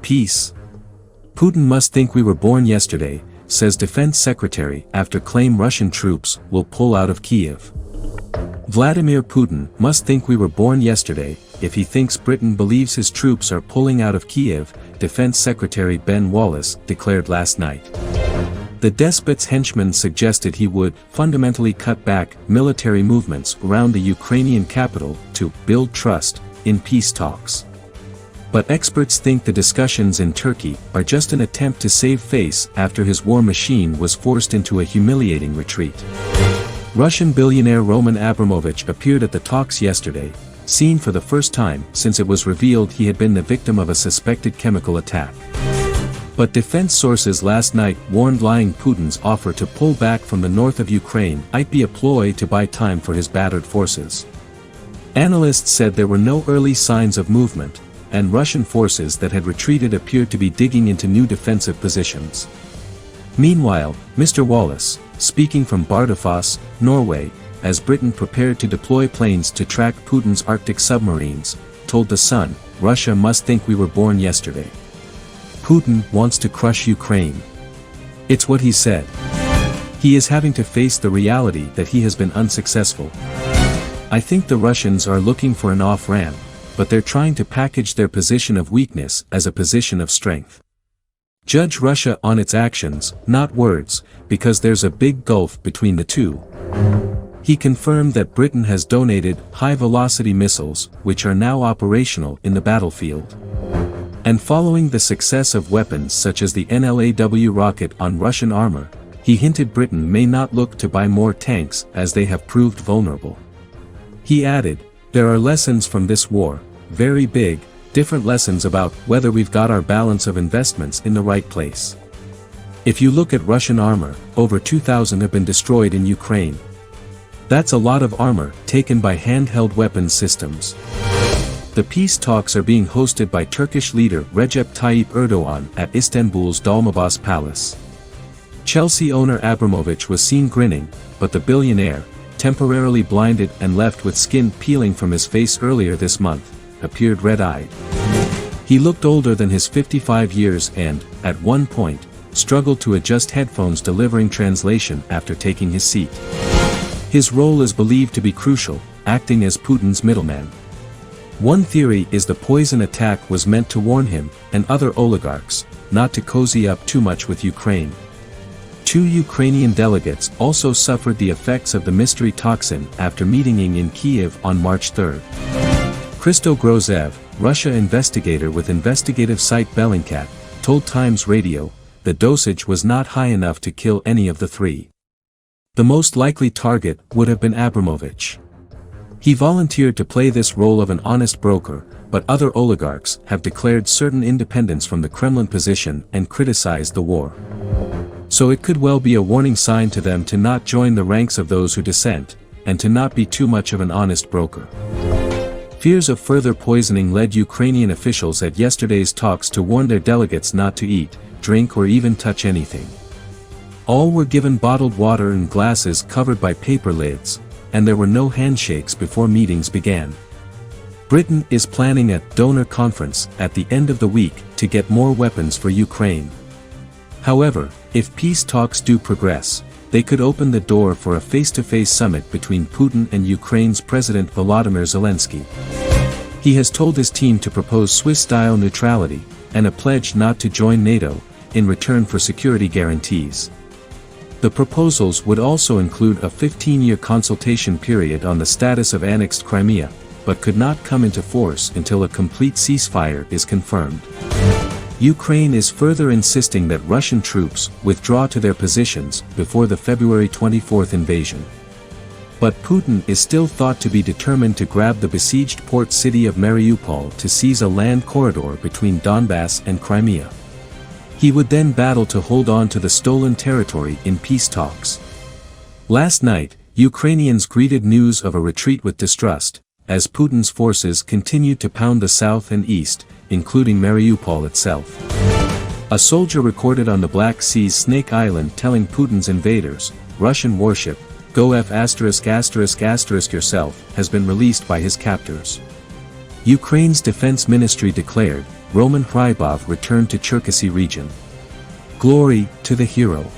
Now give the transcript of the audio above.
Peace. Putin must think we were born yesterday, says Defense Secretary after claim Russian troops will pull out of Kiev. Vladimir Putin must think we were born yesterday, if he thinks Britain believes his troops are pulling out of Kiev, Defense Secretary Ben Wallace declared last night. The despot's henchman suggested he would fundamentally cut back military movements around the Ukrainian capital to build trust in peace talks. But experts think the discussions in Turkey are just an attempt to save face after his war machine was forced into a humiliating retreat. Russian billionaire Roman Abramovich appeared at the talks yesterday, seen for the first time since it was revealed he had been the victim of a suspected chemical attack. But defense sources last night warned lying Putin's offer to pull back from the north of Ukraine might be a ploy to buy time for his battered forces. Analysts said there were no early signs of movement, and Russian forces that had retreated appeared to be digging into new defensive positions. Meanwhile, Mr. Wallace, speaking from Bardufoss, Norway, as Britain prepared to deploy planes to track Putin's Arctic submarines, told The Sun, Russia must think we were born yesterday. Putin wants to crush Ukraine. It's what he said. He is having to face the reality that he has been unsuccessful. I think the Russians are looking for an off-ramp, but they're trying to package their position of weakness as a position of strength. Judge Russia on its actions, not words, because there's a big gulf between the two. He confirmed that Britain has donated high-velocity missiles, which are now operational in the battlefield. And following the success of weapons such as the NLAW rocket on Russian armor, he hinted Britain may not look to buy more tanks as they have proved vulnerable. He added, there are lessons from this war, very big, different lessons about whether we've got our balance of investments in the right place. If you look at Russian armor, over 2,000 have been destroyed in Ukraine. That's a lot of armor taken by handheld weapons systems. The peace talks are being hosted by Turkish leader Recep Tayyip Erdogan at Istanbul's Dolmabahce Palace. Chelsea owner Abramovich was seen grinning, but the billionaire, temporarily blinded and left with skin peeling from his face earlier this month, appeared red-eyed. He looked older than his 55 years and, at one point, struggled to adjust headphones delivering translation after taking his seat. His role is believed to be crucial, acting as Putin's middleman. One theory is the poison attack was meant to warn him, and other oligarchs, not to cozy up too much with Ukraine. 2 Ukrainian delegates also suffered the effects of the mystery toxin after meeting in Kiev on March 3. Christo Grozev, Russia investigator with investigative site Bellingcat, told Times Radio, the dosage was not high enough to kill any of the 3. The most likely target would have been Abramovich. He volunteered to play this role of an honest broker, but other oligarchs have declared certain independence from the Kremlin position and criticized the war. So it could well be a warning sign to them to not join the ranks of those who dissent, and to not be too much of an honest broker. Fears of further poisoning led Ukrainian officials at yesterday's talks to warn their delegates not to eat, drink or even touch anything. All were given bottled water in glasses covered by paper lids, and there were no handshakes before meetings began. Britain is planning a donor conference at the end of the week to get more weapons for Ukraine. However, if peace talks do progress, they could open the door for a face-to-face summit between Putin and Ukraine's President Volodymyr Zelensky. He has told his team to propose Swiss-style neutrality, and a pledge not to join NATO, in return for security guarantees. The proposals would also include a 15-year consultation period on the status of annexed Crimea, but could not come into force until a complete ceasefire is confirmed. Ukraine is further insisting that Russian troops withdraw to their positions before the February 24 invasion. But Putin is still thought to be determined to grab the besieged port city of Mariupol to seize a land corridor between Donbass and Crimea. He would then battle to hold on to the stolen territory in peace talks. Last night, Ukrainians greeted news of a retreat with distrust, as Putin's forces continued to pound the south and east, including Mariupol itself. A soldier recorded on the Black Sea's Snake Island telling Putin's invaders, Russian warship, Go F*** yourself, has been released by his captors. Ukraine's defense ministry declared, Roman Hrybov returned to Cherkasy region. Glory to the hero.